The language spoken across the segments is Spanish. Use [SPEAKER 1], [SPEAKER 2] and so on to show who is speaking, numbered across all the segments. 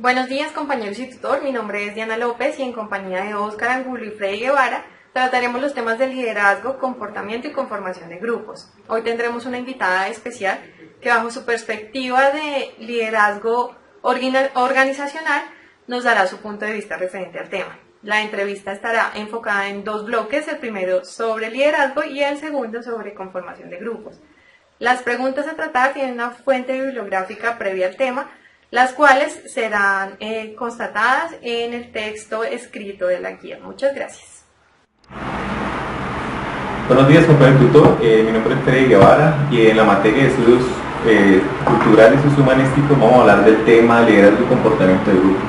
[SPEAKER 1] Buenos días, compañeros y tutor, mi nombre es Diana López y en compañía de Óscar Angulo y Freddy Guevara trataremos los temas del liderazgo, comportamiento y conformación de grupos. Hoy tendremos una invitada especial que bajo su perspectiva de liderazgo organizacional nos dará su punto de vista referente al tema. La entrevista estará enfocada en dos bloques, el primero sobre liderazgo y el segundo sobre conformación de grupos. Las preguntas a tratar tienen una fuente bibliográfica previa al tema, las cuales serán constatadas en el texto escrito de la guía. Muchas gracias.
[SPEAKER 2] Buenos días, compañero tutor. Mi nombre es Freddy Guevara y en la materia de estudios culturales y humanísticos vamos a hablar del tema liderazgo y comportamiento de grupo.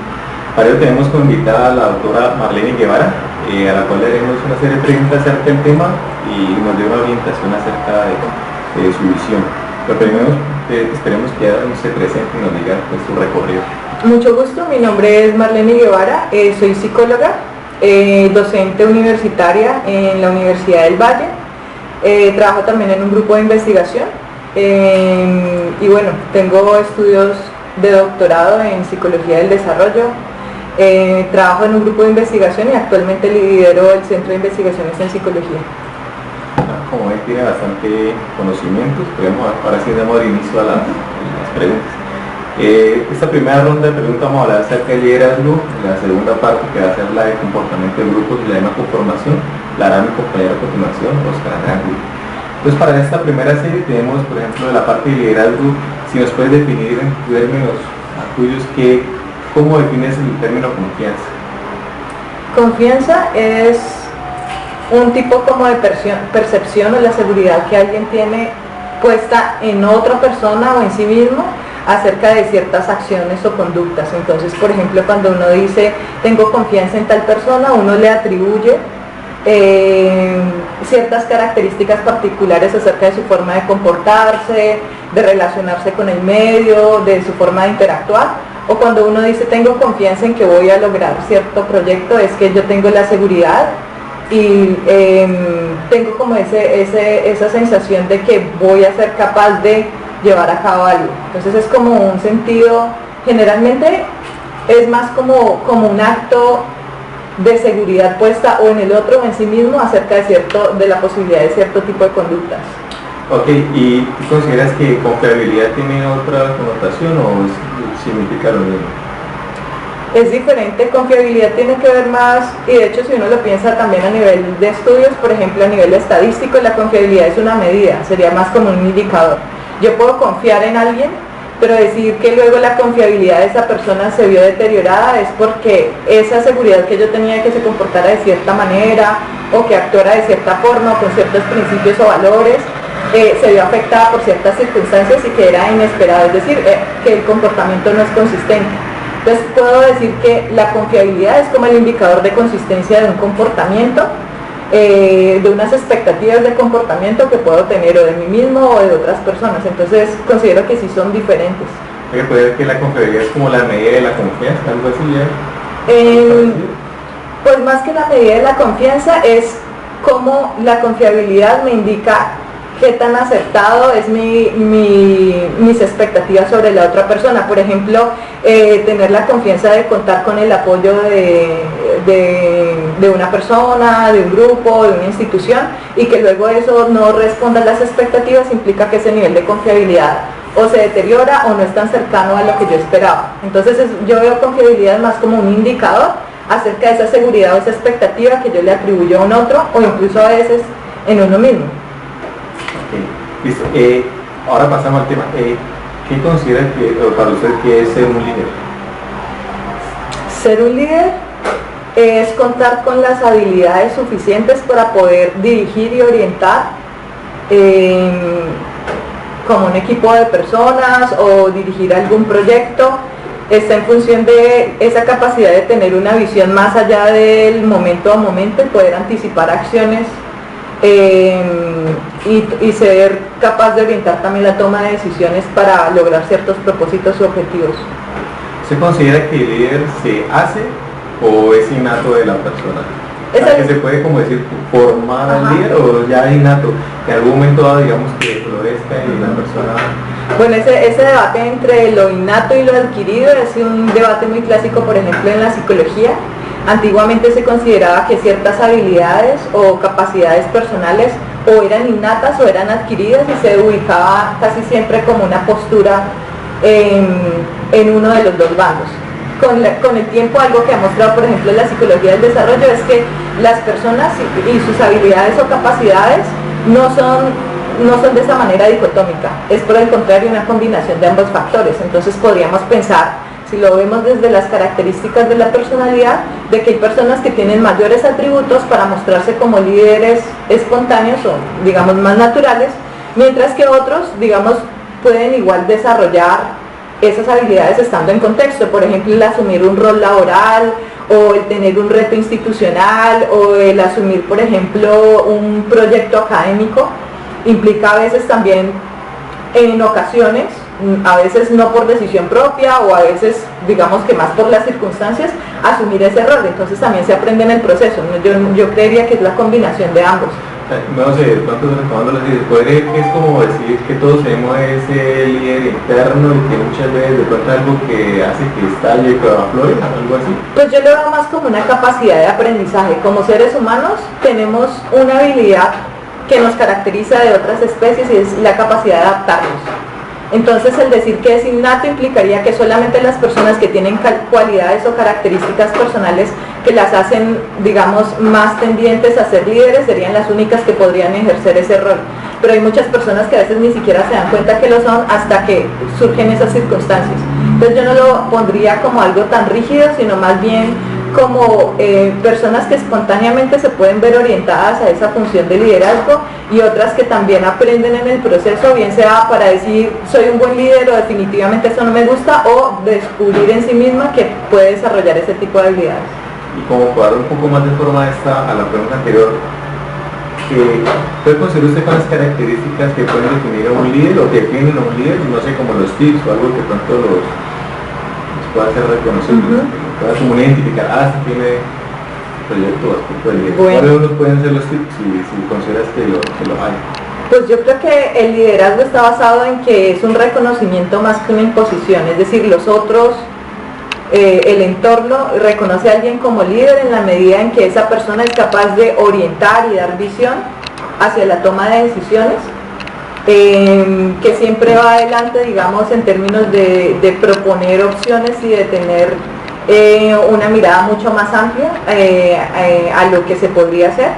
[SPEAKER 2] Para ello tenemos como invitada a la doctora Marlene Guevara, a la cual le haremos una serie de preguntas acerca del tema y nos dé una orientación acerca de su visión. Pero primero esperemos que ella se presente y nos diga pues, su recorrido.
[SPEAKER 3] Mucho gusto, mi nombre es Marlene Guevara, soy psicóloga, docente universitaria en la Universidad del Valle, trabajo también en un grupo de investigación y bueno, tengo estudios de doctorado en psicología del desarrollo, trabajo en un grupo de investigación y actualmente lidero el Centro de Investigaciones en Psicología.
[SPEAKER 2] Como ven, tiene bastante conocimientos, ahora sí damos inicio a las preguntas. Esta primera ronda de preguntas vamos a hablar acerca del liderazgo, la segunda parte que va a ser la de comportamiento de grupos y la de una conformación, la hará mi compañero a continuación, Óscar Angulo. Entonces para esta primera serie tenemos, por ejemplo, de la parte de liderazgo, si nos puedes definir en términos tuyos, ¿cómo defines el término confianza?
[SPEAKER 3] Confianza es un tipo como de percepción o la seguridad que alguien tiene puesta en otra persona o en sí mismo acerca de ciertas acciones o conductas. Entonces, por ejemplo, cuando uno dice tengo confianza en tal persona, uno le atribuye ciertas características particulares acerca de su forma de comportarse, de relacionarse con el medio, de su forma de interactuar. O cuando uno dice tengo confianza en que voy a lograr cierto proyecto, es que yo tengo la seguridad y tengo como esa sensación de que voy a ser capaz de llevar a cabo algo. Entonces es como un sentido, generalmente es más como un acto de seguridad puesta o en el otro o en sí mismo acerca de la posibilidad de cierto tipo de conductas.
[SPEAKER 2] Ok, ¿y tú consideras que confiabilidad tiene otra connotación o significa lo mismo?
[SPEAKER 3] Es diferente, confiabilidad tiene que ver más, y de hecho si uno lo piensa también a nivel de estudios, por ejemplo a nivel estadístico, la confiabilidad es una medida, sería más como un indicador. Yo puedo confiar en alguien, pero decir que luego la confiabilidad de esa persona se vio deteriorada es porque esa seguridad que yo tenía de que se comportara de cierta manera, o que actuara de cierta forma, o con ciertos principios o valores, se vio afectada por ciertas circunstancias y que era inesperado, es decir, que el comportamiento no es consistente. Entonces puedo decir que la confiabilidad es como el indicador de consistencia de un comportamiento, de unas expectativas de comportamiento que puedo tener o de mí mismo o de otras personas. Entonces considero que sí son diferentes.
[SPEAKER 2] ¿Puede ser que la confiabilidad es como la medida de la confianza, algo así ya?
[SPEAKER 3] Pues más que la medida de la confianza es cómo la confiabilidad me indica qué tan acertado es mis expectativas sobre la otra persona. Por ejemplo, tener la confianza de contar con el apoyo de una persona, de un grupo, de una institución, y que luego eso no responda a las expectativas implica que ese nivel de confiabilidad o se deteriora o no es tan cercano a lo que yo esperaba. Entonces yo veo confiabilidad más como un indicador acerca de esa seguridad o esa expectativa que yo le atribuyo a un otro o incluso a veces en uno mismo.
[SPEAKER 2] Listo. Ahora pasamos al tema. ¿Qué considera para usted que es ser un líder?
[SPEAKER 3] Ser un líder es contar con las habilidades suficientes para poder dirigir y orientar como un equipo de personas o dirigir algún proyecto. Está en función de esa capacidad de tener una visión más allá del momento a momento y poder anticipar acciones y ser capaz de orientar también la toma de decisiones para lograr ciertos propósitos u objetivos.
[SPEAKER 2] ¿Se considera que el líder se hace o es innato de la persona? O sea, que se puede como decir formar al líder o ya es innato. que en algún momento dado, digamos, que florezca y la persona...
[SPEAKER 3] Bueno, ese debate entre lo innato y lo adquirido es un debate muy clásico, por ejemplo, en la psicología. Antiguamente se consideraba que ciertas habilidades o capacidades personales o eran innatas o eran adquiridas y se ubicaba casi siempre como una postura en uno de los dos bandos. Con el tiempo, algo que ha mostrado, por ejemplo, la psicología del desarrollo es que las personas y sus habilidades o capacidades no son de esa manera dicotómica, es por el contrario una combinación de ambos factores. Entonces podríamos pensar, si lo vemos desde las características de la personalidad, de que hay personas que tienen mayores atributos para mostrarse como líderes espontáneos o, digamos, más naturales, mientras que otros, digamos, pueden igual desarrollar esas habilidades estando en contexto. Por ejemplo, el asumir un rol laboral, o el tener un reto institucional, o el asumir, por ejemplo, un proyecto académico, implica a veces también, en ocasiones, a veces no por decisión propia o a veces, digamos que más por las circunstancias, asumir ese rol. Entonces también se aprende en el proceso. Yo creería que es la combinación de ambos.
[SPEAKER 2] No sé, de pronto retomando las ideas, puede que es como decir que todos tenemos ese líder interno y que muchas veces de pronto algo que hace que estalle y que aflore, algo así.
[SPEAKER 3] Pues yo lo veo más como una capacidad de aprendizaje. Como seres humanos tenemos una habilidad que nos caracteriza de otras especies y es la capacidad de adaptarnos. Entonces el decir que es innato implicaría que solamente las personas que tienen cualidades o características personales que las hacen, digamos, más tendientes a ser líderes serían las únicas que podrían ejercer ese rol. Pero hay muchas personas que a veces ni siquiera se dan cuenta que lo son hasta que surgen esas circunstancias. Entonces yo no lo pondría como algo tan rígido, sino más bien como personas que espontáneamente se pueden ver orientadas a esa función de liderazgo y otras que también aprenden en el proceso, bien sea para decir soy un buen líder o definitivamente eso no me gusta, o descubrir en sí misma que puede desarrollar ese tipo de habilidades.
[SPEAKER 2] Y como para dar un poco más de forma a la pregunta anterior, ¿puede considerar usted con las características que pueden definir a un líder o que definen a un líder? No sé, como los tips o algo que pronto los pueda hacer reconocibles, pueda como identificar, este tiene proyecto o aspecto de líder.
[SPEAKER 3] Bueno.
[SPEAKER 2] ¿Cuáles pueden ser los tips si consideras que lo hay?
[SPEAKER 3] Pues yo creo que el liderazgo está basado en que es un reconocimiento más que una imposición, es decir, los otros, el entorno reconoce a alguien como líder en la medida en que esa persona es capaz de orientar y dar visión hacia la toma de decisiones, que siempre va adelante, digamos, en términos de proponer opciones y de tener una mirada mucho más amplia a lo que se podría hacer.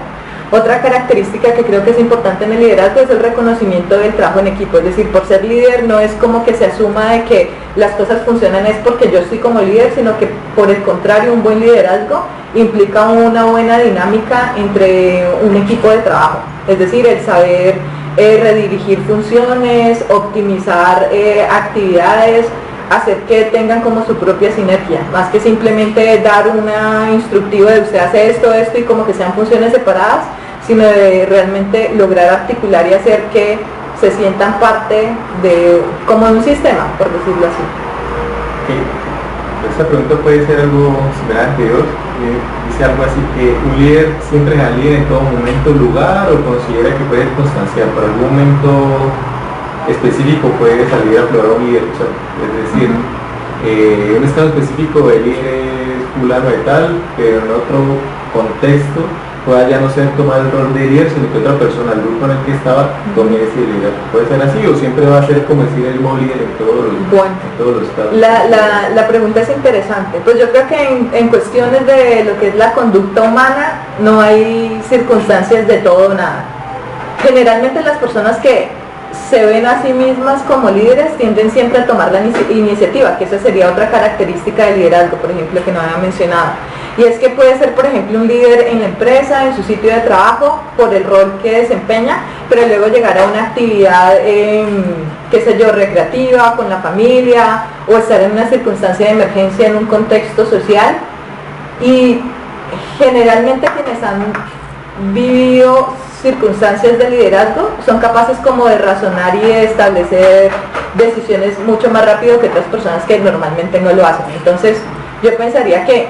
[SPEAKER 3] Otra característica que creo que es importante en el liderazgo es el reconocimiento del trabajo en equipo, es decir, por ser líder no es como que se asuma de que las cosas funcionan es porque yo estoy como líder, sino que por el contrario un buen liderazgo implica una buena dinámica entre un equipo de trabajo, es decir, el saber redirigir funciones, optimizar actividades, hacer que tengan como su propia sinergia, más que simplemente dar una instructiva de usted hace esto y como que sean funciones separadas, sino de realmente lograr articular y hacer que se sientan parte de como un sistema, por decirlo así.
[SPEAKER 2] Esta pregunta puede ser algo similar anterior, dice algo así que un líder siempre es al líder en todo momento, lugar, o considera que puede constanciar por algún momento específico puede salir a aflorar un líder, es decir, en un estado específico el líder es fulano de tal, pero en otro contexto pueda ya no ser tomar el rol de líder, sino que otra persona, el grupo en el que estaba, tome ese líder. ¿Puede ser así o siempre va a ser como decir el mismo líder en todos los estados?
[SPEAKER 3] La pregunta es interesante. Pues yo creo que en cuestiones de lo que es la conducta humana no hay circunstancias de todo o nada. Generalmente las personas que se ven a sí mismas como líderes tienden siempre a tomar la iniciativa, que esa sería otra característica del liderazgo, por ejemplo, que no había mencionado. Y es que puede ser, por ejemplo, un líder en la empresa, en su sitio de trabajo, por el rol que desempeña, pero luego llegar a una actividad, qué sé yo, recreativa, con la familia, o estar en una circunstancia de emergencia en un contexto social. Y generalmente quienes han vivido circunstancias de liderazgo son capaces como de razonar y de establecer decisiones mucho más rápido que otras personas que normalmente no lo hacen. Entonces yo pensaría que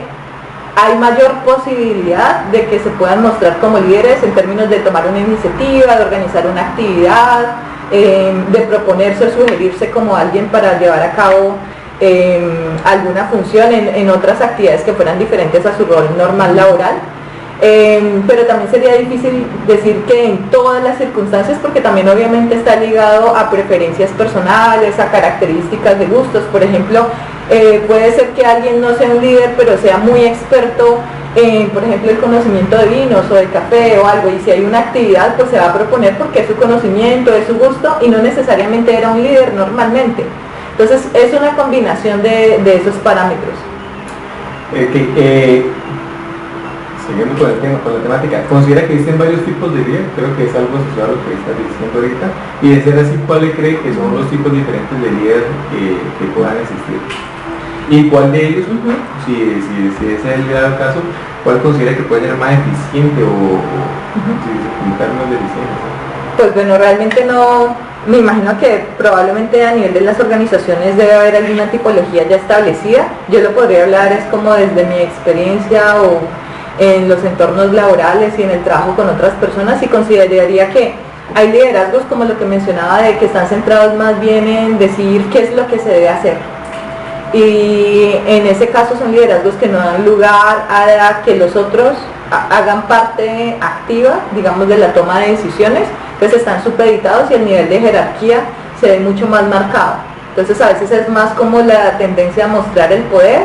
[SPEAKER 3] hay mayor posibilidad de que se puedan mostrar como líderes en términos de tomar una iniciativa, de organizar una actividad, de proponerse o sugerirse como alguien para llevar a cabo alguna función en otras actividades que fueran diferentes a su rol normal laboral. Pero también sería difícil decir que en todas las circunstancias, porque también obviamente está ligado a preferencias personales, a características de gustos. Por ejemplo, puede ser que alguien no sea un líder, pero sea muy experto en, por ejemplo, el conocimiento de vinos o de café o algo, y si hay una actividad, pues se va a proponer porque es su conocimiento, es su gusto, y no necesariamente era un líder normalmente. Entonces es una combinación de esos parámetros.
[SPEAKER 2] Siguiendo con el tema, con la temática, ¿considera que existen varios tipos de líder? Creo que es algo asociado a lo que está diciendo ahorita. Y de ser así, ¿cuáles cree que son los tipos diferentes de líder que puedan existir? ¿Y cuál de ellos, si ese es el caso, cuál considera que puede ser más eficiente o si se publicar más deficiente?
[SPEAKER 3] Pues bueno, realmente no, me imagino que probablemente a nivel de las organizaciones debe haber alguna tipología ya establecida. Yo lo podría hablar es como desde mi experiencia o en los entornos laborales y en el trabajo con otras personas, y consideraría que hay liderazgos como lo que mencionaba, de que están centrados más bien en decir qué es lo que se debe hacer, y en ese caso son liderazgos que no dan lugar a que los otros hagan parte activa, digamos, de la toma de decisiones, pues están supeditados y el nivel de jerarquía se ve mucho más marcado. Entonces a veces es más como la tendencia a mostrar el poder,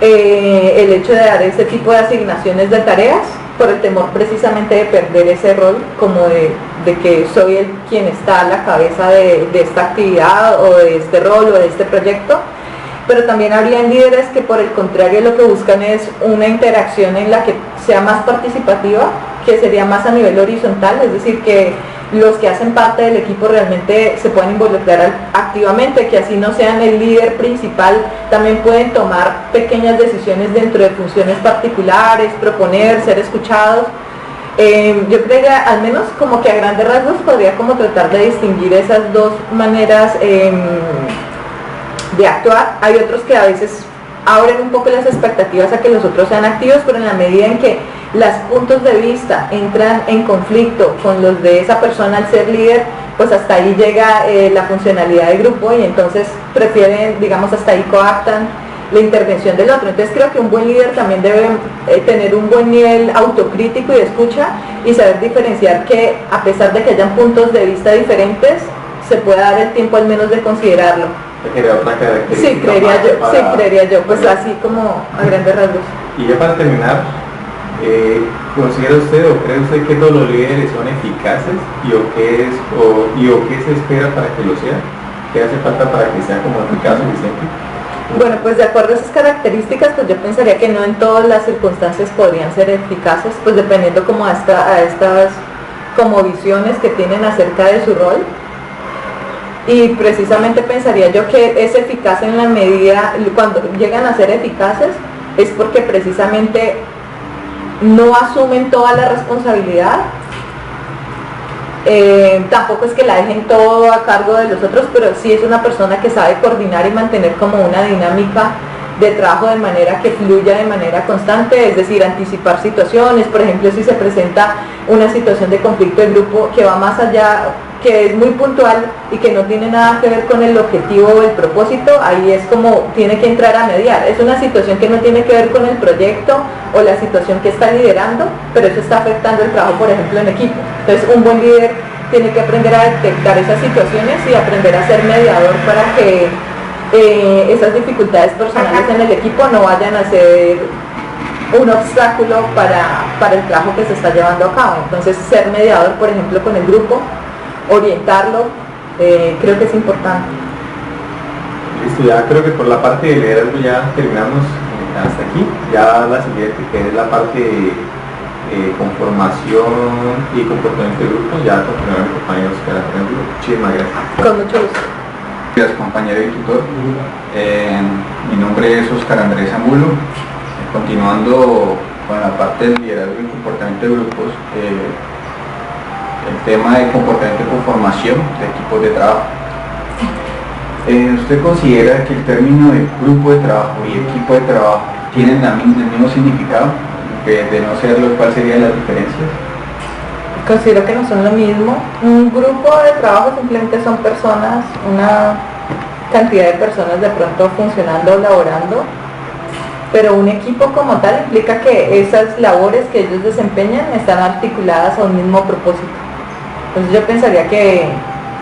[SPEAKER 3] el hecho de dar ese tipo de asignaciones de tareas por el temor precisamente de perder ese rol, como de que soy quien está a la cabeza de esta actividad o de este rol o de este proyecto. Pero también habría líderes que por el contrario lo que buscan es una interacción en la que sea más participativa, que sería más a nivel horizontal, es decir, que los que hacen parte del equipo realmente se puedan involucrar activamente, que así no sean el líder principal, también pueden tomar pequeñas decisiones dentro de funciones particulares, proponer, ser escuchados. Yo creería, al menos como que a grandes rasgos, podría como tratar de distinguir esas dos maneras de actuar. Hay otros que a veces abren un poco las expectativas a que los otros sean activos, pero en la medida en que los puntos de vista entran en conflicto con los de esa persona al ser líder, pues hasta ahí llega la funcionalidad del grupo, y entonces prefieren, digamos, hasta ahí coaptan la intervención del otro. Entonces creo que un buen líder también debe tener un buen nivel autocrítico y de escucha, y saber diferenciar que a pesar de que hayan puntos de vista diferentes, se puede dar el tiempo al menos de considerarlo. Sí, creería yo, pues así como a grandes rasgos.
[SPEAKER 2] Y ya para terminar, ¿considera usted o cree usted que todos los líderes son eficaces o qué se espera para que lo sean? ¿Qué hace falta para que sea como eficaz o eficiente?
[SPEAKER 3] Bueno, pues de acuerdo a esas características, pues yo pensaría que no en todas las circunstancias podrían ser eficaces, pues dependiendo como a estas como visiones que tienen acerca de su rol. Y precisamente pensaría yo que es eficaz en la medida, cuando llegan a ser eficaces, es porque precisamente no asumen toda la responsabilidad, tampoco es que la dejen todo a cargo de los otros, pero sí es una persona que sabe coordinar y mantener como una dinámica de trabajo de manera que fluya de manera constante, es decir, anticipar situaciones. Por ejemplo, si se presenta una situación de conflicto de grupo que va más allá, que es muy puntual y que no tiene nada que ver con el objetivo o el propósito, ahí es como tiene que entrar a mediar. Es una situación que no tiene que ver con el proyecto o la situación que está liderando, pero eso está afectando el trabajo, por ejemplo, en equipo. Entonces un buen líder tiene que aprender a detectar esas situaciones y aprender a ser mediador para que esas dificultades personales en el equipo no vayan a ser un obstáculo para el trabajo que se está llevando a cabo. Entonces ser mediador, por ejemplo, con el grupo, orientarlo, creo que es importante.
[SPEAKER 2] Listo, ya creo que por la parte de liderazgo ya terminamos hasta aquí. Ya la siguiente, que es la parte de conformación y comportamiento de grupo, ya continuará mi compañero Oscar. Muchísimas gracias.
[SPEAKER 3] Con mucho gusto.
[SPEAKER 4] Gracias, compañero y tutor. Mi nombre es Oscar Andrés Angulo. Continuando con la parte del liderazgo y comportamiento de grupos, el tema de comportamiento y conformación de equipos de trabajo. ¿Usted considera que el término de grupo de trabajo y equipo de trabajo tienen el mismo significado, de no serlo, ¿cuál serían las diferencias?
[SPEAKER 3] Considero que no son lo mismo. Un grupo de trabajo simplemente son personas, una cantidad de personas de pronto funcionando o laborando, pero un equipo como tal implica que esas labores que ellos desempeñan están articuladas a un mismo propósito. Entonces yo pensaría que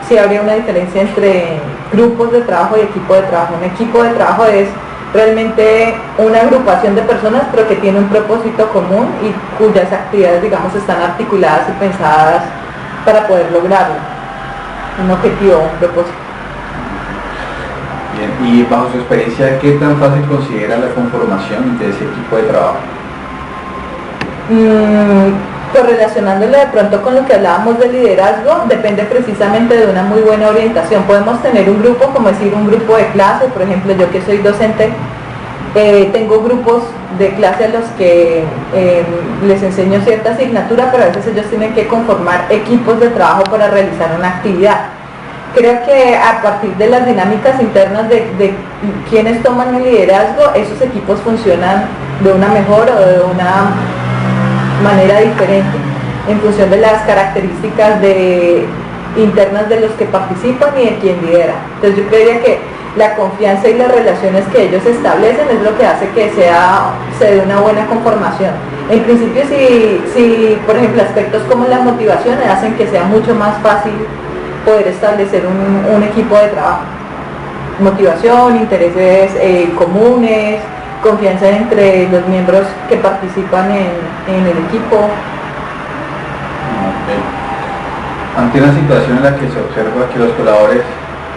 [SPEAKER 3] sí habría una diferencia entre grupos de trabajo y equipo de trabajo. Un equipo de trabajo es realmente una agrupación de personas pero que tiene un propósito común y cuyas actividades, digamos, están articuladas y pensadas para poder lograrlo, un objetivo, un propósito.
[SPEAKER 4] Bien, y bajo su experiencia, ¿qué tan fácil considera la conformación de ese equipo de trabajo?
[SPEAKER 3] Pues relacionándolo de pronto con lo que hablábamos de liderazgo, depende precisamente de una muy buena orientación. Podemos tener un grupo, como decir un grupo de clase, por ejemplo, yo que soy docente, tengo grupos de clase a los que les enseño cierta asignatura, pero a veces ellos tienen que conformar equipos de trabajo para realizar una actividad. Creo que a partir de las dinámicas internas de quienes toman el liderazgo, esos equipos funcionan de una mejor o de una manera diferente en función de las características internas de los que participan y de quien lidera. Entonces yo creería que la confianza y las relaciones que ellos establecen es lo que hace que se dé una buena conformación. En principio, si por ejemplo aspectos como la motivación hacen que sea mucho más fácil poder establecer un equipo de trabajo. Motivación, intereses comunes, confianza entre los miembros que participan en el equipo.
[SPEAKER 4] Okay. Ante una situación en la que se observa que los colaboradores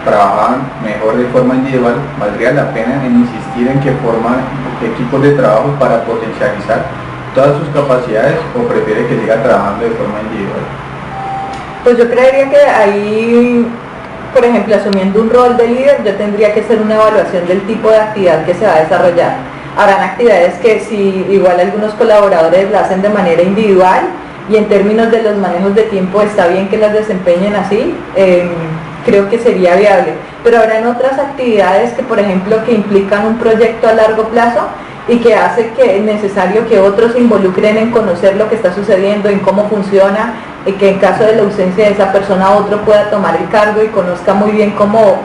[SPEAKER 4] trabajan mejor de forma individual, ¿valdría la pena en insistir en que forman equipos de trabajo para potencializar todas sus capacidades o prefiere que siga trabajando de forma individual?
[SPEAKER 3] Pues yo creería que ahí, por ejemplo, asumiendo un rol de líder, yo tendría que hacer una evaluación del tipo de actividad que se va a desarrollar. Habrán actividades que si igual algunos colaboradores la hacen de manera individual y en términos de los manejos de tiempo está bien que las desempeñen así, creo que sería viable. Pero habrán otras actividades que, por ejemplo, que implican un proyecto a largo plazo y que hace que es necesario que otros se involucren en conocer lo que está sucediendo, en cómo funciona, y que en caso de la ausencia de esa persona otro pueda tomar el cargo y conozca muy bien cómo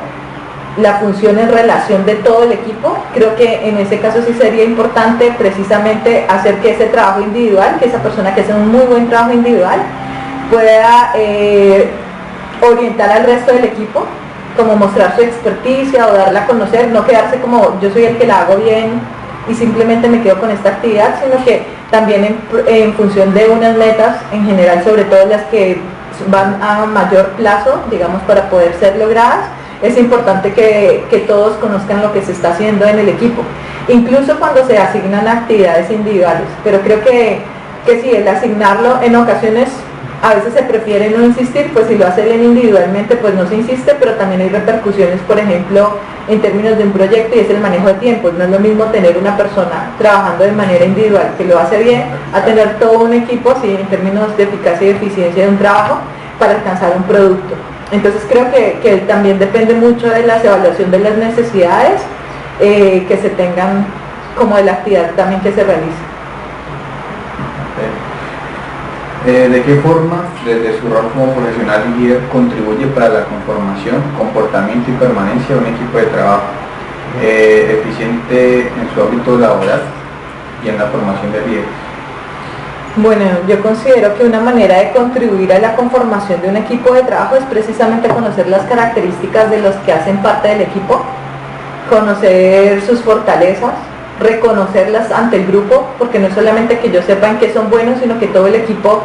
[SPEAKER 3] la función en relación de todo el equipo. Creo que en ese caso sí sería importante precisamente hacer que ese trabajo individual, que esa persona que hace un muy buen trabajo individual pueda orientar al resto del equipo, como mostrar su experticia o darla a conocer, no quedarse como yo soy el que la hago bien y simplemente me quedo con esta actividad, sino que también en función de unas metas en general, sobre todo las que van a mayor plazo, digamos, para poder ser logradas, es importante que todos conozcan lo que se está haciendo en el equipo, incluso cuando se asignan actividades individuales. Pero creo que sí, el asignarlo en ocasiones a veces se prefiere no insistir, pues si lo hace bien individualmente pues no se insiste, pero también hay repercusiones, por ejemplo, en términos de un proyecto, y es el manejo de tiempo. No es lo mismo tener una persona trabajando de manera individual que lo hace bien, a tener todo un equipo así en términos de eficacia y eficiencia de un trabajo para alcanzar un producto. Entonces creo que también depende mucho de la evaluación de las necesidades que se tengan, como de la actividad también que se realice.
[SPEAKER 4] ¿De qué forma, desde su rol como profesional y líder, contribuye para la conformación, comportamiento y permanencia de un equipo de trabajo eficiente en su ámbito laboral y en la formación de líderes?
[SPEAKER 3] Bueno, yo considero que una manera de contribuir a la conformación de un equipo de trabajo es precisamente conocer las características de los que hacen parte del equipo, conocer sus fortalezas, reconocerlas ante el grupo, porque no es solamente que yo sepa en qué son buenos, sino que todo el equipo,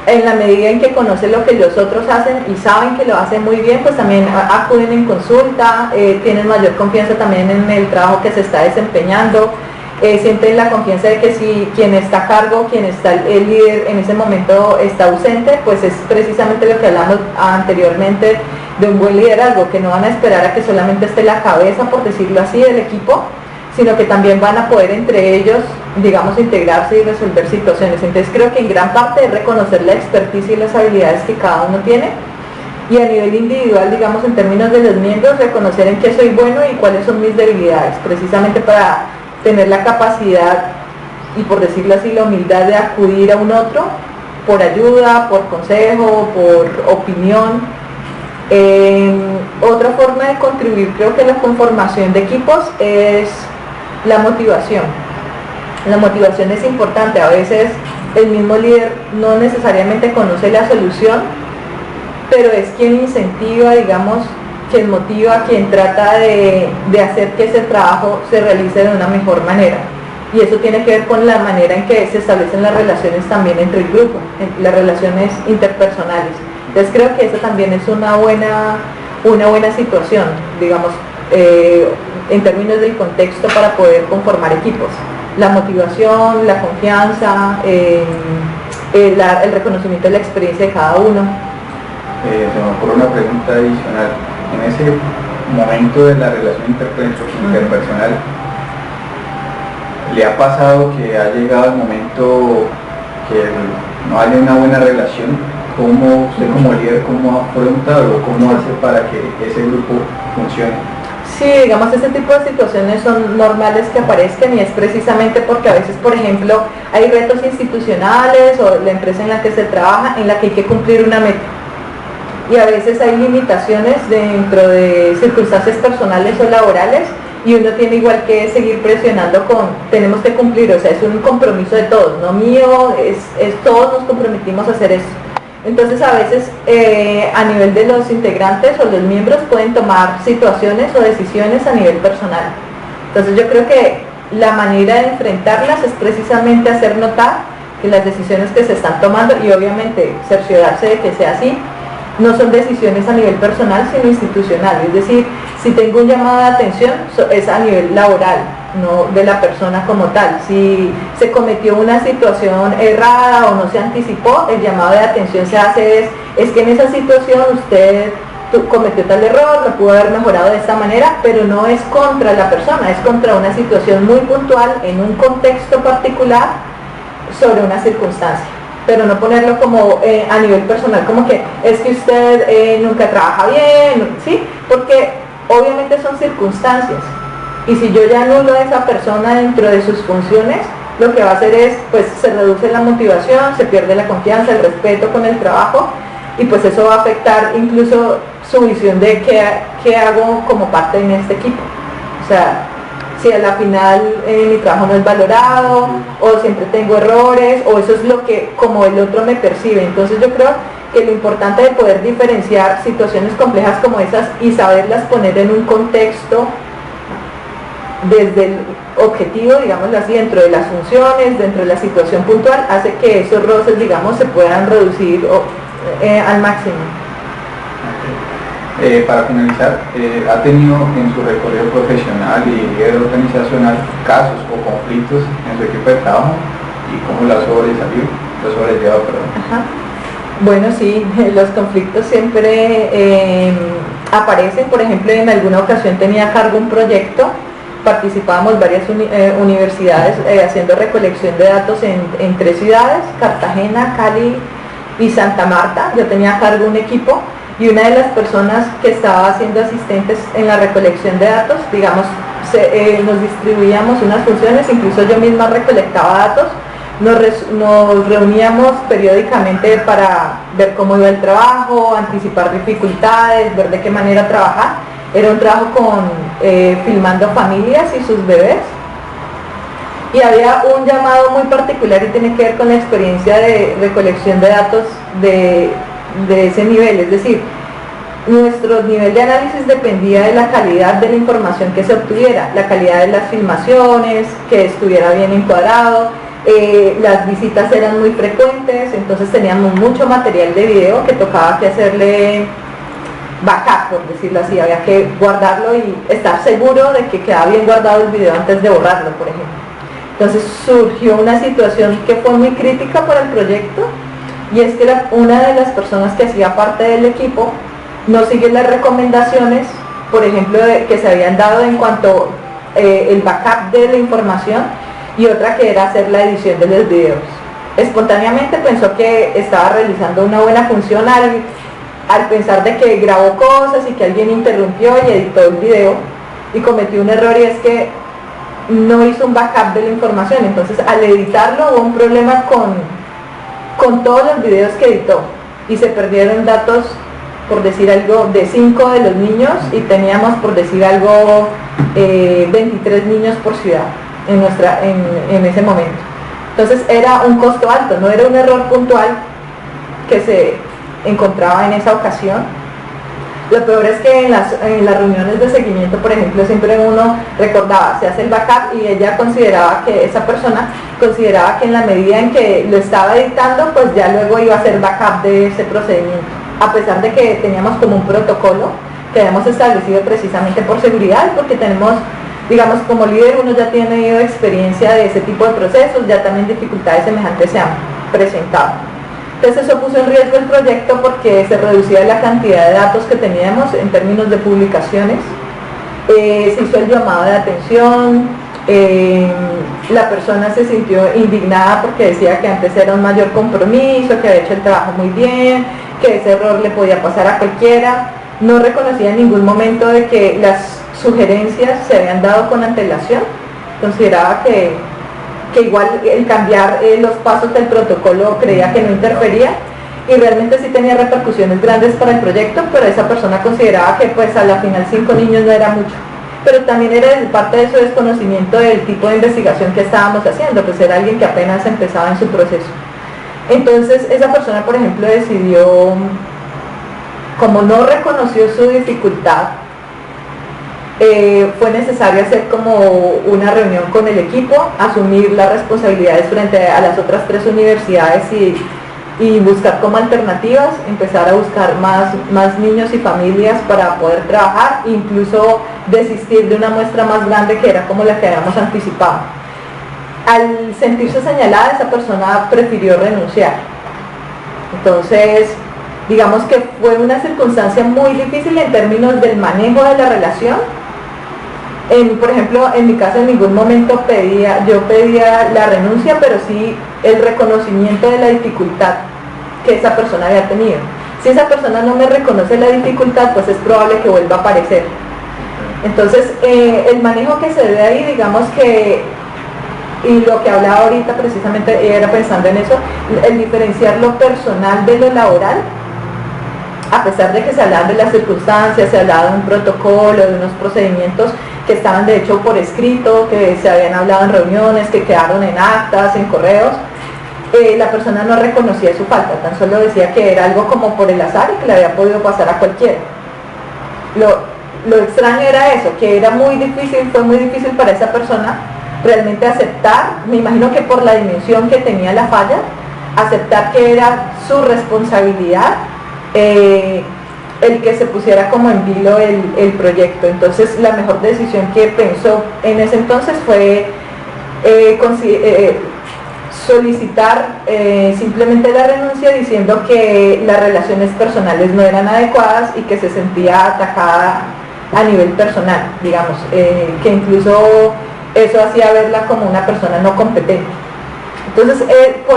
[SPEAKER 3] en la medida en que conoce lo que los otros hacen y saben que lo hacen muy bien, pues también acuden en consulta, tienen mayor confianza también en el trabajo que se está desempeñando, sienten la confianza de que si quien está a cargo, quien está el líder en ese momento está ausente, pues es precisamente lo que hablamos anteriormente de un buen liderazgo, que no van a esperar a que solamente esté la cabeza, por decirlo así, del equipo, sino que también van a poder entre ellos, digamos, integrarse y resolver situaciones. Entonces creo que en gran parte es reconocer la experticia y las habilidades que cada uno tiene, y a nivel individual, digamos, en términos de los miembros, reconocer en qué soy bueno y cuáles son mis debilidades, precisamente para tener la capacidad y, por decirlo así, la humildad de acudir a un otro por ayuda, por consejo, por opinión. Otra forma de contribuir, creo que la conformación de equipos, es la motivación. La motivación es importante. A veces el mismo líder no necesariamente conoce la solución, pero es quien incentiva, digamos, quien motiva, quien trata de hacer que ese trabajo se realice de una mejor manera. Y eso tiene que ver con la manera en que se establecen las relaciones también entre el grupo, las relaciones interpersonales. Entonces creo que eso también es una buena situación, digamos, en términos del contexto para poder conformar equipos. La motivación, la confianza, el reconocimiento de la experiencia de cada uno.
[SPEAKER 4] Se me ocurre una pregunta adicional. En ese momento de la relación interpersonal, ¿le ha pasado que ha llegado el momento que no haya una buena relación? ¿Cómo usted como líder, cómo afronta o cómo hace para que ese grupo funcione?
[SPEAKER 3] Sí, digamos, ese tipo de situaciones son normales que aparezcan, y es precisamente porque a veces, por ejemplo, hay retos institucionales o la empresa en la que se trabaja en la que hay que cumplir una meta. Y a veces hay limitaciones dentro de circunstancias personales o laborales, y uno tiene igual que seguir presionando tenemos que cumplir, o sea, es un compromiso de todos, no mío, todos nos comprometimos a hacer eso. Entonces a veces a nivel de los integrantes o los miembros pueden tomar situaciones o decisiones a nivel personal. Entonces yo creo que la manera de enfrentarlas es precisamente hacer notar que las decisiones que se están tomando, y obviamente cerciorarse de que sea así, no son decisiones a nivel personal sino institucional. Es decir, si tengo un llamado de atención es a nivel laboral, no de la persona como tal. Si se cometió una situación errada o no se anticipó, el llamado de atención se hace es que en esa situación usted cometió tal error, lo pudo haber mejorado de esta manera, pero no es contra la persona, es contra una situación muy puntual en un contexto particular sobre una circunstancia. Pero no ponerlo como a nivel personal, como que es que usted nunca trabaja bien, ¿sí? Porque obviamente son circunstancias, y si yo ya anulo a esa persona dentro de sus funciones, lo que va a hacer es, pues se reduce la motivación, se pierde la confianza, el respeto con el trabajo, y pues eso va a afectar incluso su visión de qué hago como parte en este equipo. O sea, si a la final mi trabajo no es valorado, o siempre tengo errores, o eso es lo que como el otro me percibe. Entonces yo creo que lo importante de poder diferenciar situaciones complejas como esas y saberlas poner en un contexto desde el objetivo, digámoslo así, dentro de las funciones, dentro de la situación puntual, hace que esos roces, digamos, se puedan reducir al máximo.
[SPEAKER 4] Para finalizar, ¿ha tenido en su recorrido profesional y líder organizacional casos o conflictos en su equipo de trabajo, y cómo lo ha sobrellevado?
[SPEAKER 3] Ajá. Bueno, sí, los conflictos siempre aparecen. Por ejemplo, en alguna ocasión tenía a cargo un proyecto, participábamos varias universidades haciendo recolección de datos en 3 ciudades, Cartagena, Cali y Santa Marta. Yo tenía a cargo un equipo, y una de las personas que estaba haciendo asistentes en la recolección de datos, digamos, nos distribuíamos unas funciones, incluso yo misma recolectaba datos, nos reuníamos periódicamente para ver cómo iba el trabajo, anticipar dificultades, ver de qué manera trabajar. Era un trabajo filmando familias y sus bebés, y había un llamado muy particular y tiene que ver con la experiencia de recolección de datos de ese nivel. Es decir, nuestro nivel de análisis dependía de la calidad de la información que se obtuviera, la calidad de las filmaciones, que estuviera bien encuadrado, las visitas eran muy frecuentes, entonces teníamos mucho material de video que tocaba que hacerle backup, por decirlo así, había que guardarlo y estar seguro de que quedaba bien guardado el video antes de borrarlo, por ejemplo. Entonces surgió una situación que fue muy crítica para el proyecto, y es que una de las personas que hacía parte del equipo no sigue las recomendaciones, por ejemplo, que se habían dado en cuanto el backup de la información, y otra que era hacer la edición de los videos. Espontáneamente pensó que estaba realizando una buena función al pensar de que grabó cosas y que alguien interrumpió y editó el video, y cometió un error, y es que no hizo un backup de la información. Entonces al editarlo hubo un problema con todos los videos que editó y se perdieron datos, por decir algo, de 5 de los niños, y teníamos, por decir algo, 23 niños por ciudad en ese momento. Entonces era un costo alto, no era un error puntual que se encontraba en esa ocasión. Lo peor es que en las reuniones de seguimiento, por ejemplo, siempre uno recordaba, se hace el backup, y ella consideraba que, esa persona consideraba que en la medida en que lo estaba editando, pues ya luego iba a hacer backup de ese procedimiento, a pesar de que teníamos como un protocolo que habíamos establecido precisamente por seguridad, porque tenemos, digamos, como líder uno ya tiene tenido experiencia de ese tipo de procesos, ya también dificultades semejantes se han presentado. Entonces eso puso en riesgo el proyecto porque se reducía la cantidad de datos que teníamos en términos de publicaciones, se hizo el llamado de atención, la persona se sintió indignada porque decía que antes era un mayor compromiso, que había hecho el trabajo muy bien, que ese error le podía pasar a cualquiera. No reconocía en ningún momento de que las sugerencias se habían dado con antelación, consideraba que igual el cambiar los pasos del protocolo creía que no interfería, y realmente sí tenía repercusiones grandes para el proyecto, pero esa persona consideraba que pues a la final 5 niños no era mucho, pero también era parte de su desconocimiento del tipo de investigación que estábamos haciendo, pues era alguien que apenas empezaba en su proceso. Entonces esa persona, por ejemplo, decidió, como no reconoció su dificultad, fue necesario hacer como una reunión con el equipo, asumir las responsabilidades frente a las otras 3 universidades y buscar como alternativas, empezar a buscar más niños y familias para poder trabajar, incluso desistir de una muestra más grande que era como la que habíamos anticipado. Al sentirse señalada, esa persona prefirió renunciar. Entonces, digamos que fue una circunstancia muy difícil en términos del manejo de la relación. Por ejemplo, en mi caso en ningún momento yo pedía la renuncia, pero sí el reconocimiento de la dificultad que esa persona había tenido. Si esa persona no me reconoce la dificultad, pues es probable que vuelva a aparecer. Entonces, el manejo que se ve ahí, digamos que, y lo que hablaba ahorita precisamente era pensando en eso, el diferenciar lo personal de lo laboral, a pesar de que se hablaban de las circunstancias, se hablaba de un protocolo, de unos procedimientos que estaban de hecho por escrito, que se habían hablado en reuniones, que quedaron en actas, en correos, la persona no reconocía su falta, tan solo decía que era algo como por el azar y que le había podido pasar a cualquiera. Lo extraño era eso, que era muy difícil, fue muy difícil para esa persona realmente aceptar, me imagino que por la dimensión que tenía la falla, aceptar que era su responsabilidad el que se pusiera como en vilo el proyecto. Entonces la mejor decisión que pensó en ese entonces fue solicitar simplemente la renuncia, diciendo que las relaciones personales no eran adecuadas y que se sentía atacada a nivel personal, digamos, que incluso eso hacía verla como una persona no competente. Entonces,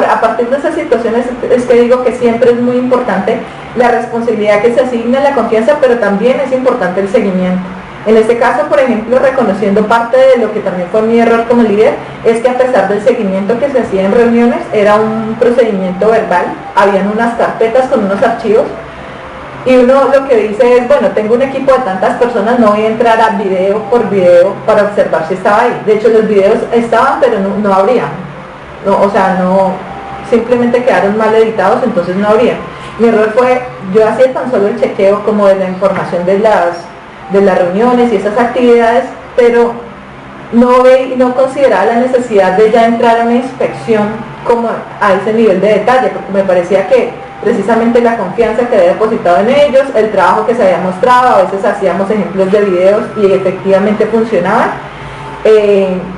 [SPEAKER 3] a partir de esas situaciones es que digo que siempre es muy importante la responsabilidad que se asigna, la confianza, pero también es importante el seguimiento. En este caso, por ejemplo, reconociendo parte de lo que también fue mi error como líder, es que a pesar del seguimiento que se hacía en reuniones, era un procedimiento verbal, habían unas carpetas con unos archivos, y uno lo que dice es, bueno, tengo un equipo de tantas personas, no voy a entrar a video por video para observar si estaba ahí. De hecho, los videos estaban, pero no habrían. No, o sea, no, simplemente quedaron mal editados, entonces no habría. Mi error fue, yo hacía tan solo el chequeo como de la información de las reuniones y esas actividades, pero no consideraba la necesidad de ya entrar a una inspección como a ese nivel de detalle, porque me parecía que precisamente la confianza que había depositado en ellos, el trabajo que se había mostrado, a veces hacíamos ejemplos de videos y efectivamente funcionaban,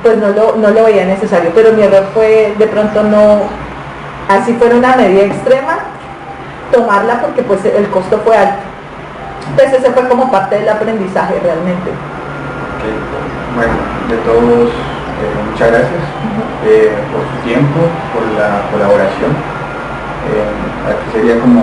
[SPEAKER 3] pues no lo veía necesario. Pero mi error fue de pronto no, así fuera una medida extrema, tomarla, porque pues el costo fue alto. Entonces ese fue como parte del aprendizaje realmente.
[SPEAKER 4] Okay. Bueno, de todos, muchas gracias por su tiempo, por la colaboración. Aquí sería como